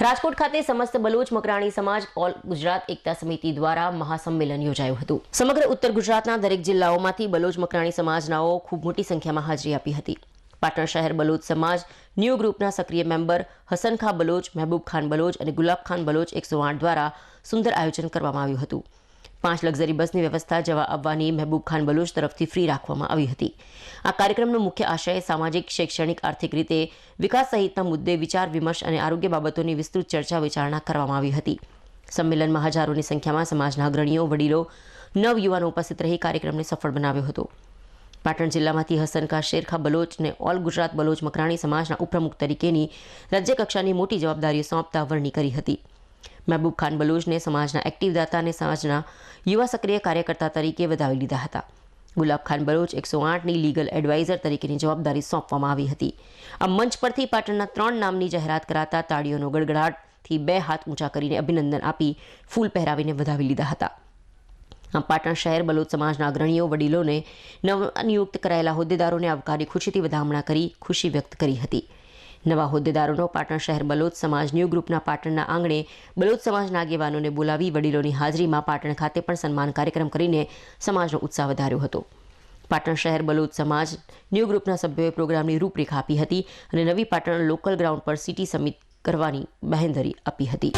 રાજકોટ ખાતે સમસ્ત બલોચ મકરાણી સમાજ ઓલ ગુજરાત એકતા સમિતિ દ્વારા મહાસંમેલન યોજાયું હતું। સમગ્ર ઉત્તર ગુજરાતના દરેક જિલ્લાઓમાંથી બલોચ મકરાણી સમાજનાઓ ખૂબ મોટી સંખ્યામાં હાજરી આપી હતી। પાટણ શહેર બલોચ સમાજ ન્યૂ ગ્રુપના સક્રિય મેમ્બર હસન ખાન બલોચ, મહેબૂબ ખાન બલોચ અને ગુલાબ ખાન બલોચ 108 દ્વારા સુંદર આયોજન કરવામાં આવ્યું હતું। 5 લક્ઝરી બસની વ્યવસ્થા જવા આવવાની મહેબૂબ ખાન બલોચ તરફથી ફ્રી રાખવામાં આવી હતી। આ કાર્યક્રમનો મુખ્ય આશય સામાજિક, શૈક્ષણિક, આર્થિક રીતે વિકાસ સહિતના મુદ્દે વિચાર વિમર્શ અને આરોગ્ય બાબતોની વિસ્તૃત ચર્ચા વિચારણા કરવામાં આવી હતી। સંમેલનમાં હજારોની સંખ્યામાં સમાજના અગ્રણીઓ, વડીલો, નવયુવાનો ઉપસ્થિત રહી કાર્યક્રમને સફળ બનાવ્યો હતો। પાટણ જિલ્લામાંથી હસન ખાન શેરખા બલોચને ઓલ ગુજરાત બલોચ મકરાણી સમાજના ઉપપ્રમુખ તરીકેની રાજ્યકક્ષાની મોટી જવાબદારીઓ સોંપતા વરણી કરી હતી। મહેબૂબ ખાન બલોચને સમાજના એક્ટિવ દાતા અને સમાજના યુવા સક્રિય કાર્યકર્તા તરીકે વધાવી લીધા હતા। ગુલાબ ખાન બલોચ 108ની લીગલ એડવાઇઝર તરીકેની જવાબદારી સોંપવામાં આવી હતી। આ મંચ પરથી પાટણના 3 નામની જાહેરાત કરાતા તાળીઓનો ગડગડાટથી 2 હાથ ઊંચા કરીને અભિનંદન આપી ફૂલ પહેરાવીને વધાવી લીધા હતા। આમ પાટણ શહેર બલોચ સમાજના અગ્રણીઓ, વડીલોને નવનિયુક્ત કરાયેલા હોદ્દેદારોને આવકારી ખુશીથી વધામણા કરી ખુશી વ્યક્ત કરી હતી। નવા હોદ્દેદારોનો પાટણ શહેર બલોચ સમાજ ન્યૂ ગ્રુપના પાટણના આંગણે બલોચ સમાજના આગેવાનોને બોલાવી વડીલોની હાજરીમાં પાટણ ખાતે પણ સન્માન કાર્યક્રમ કરીને સમાજનો ઉત્સાહ વધાર્યો હતો। પાટણ શહેર બલોચ સમાજ ન્યૂ ગ્રુપના સભ્યોએ પ્રોગ્રામની રૂપરેખા આપી હતી અને નવી પાટણ લોકલ ગ્રાઉન્ડ પર સિટી સમિટ કરવાની બાંહેધરી આપી હતી।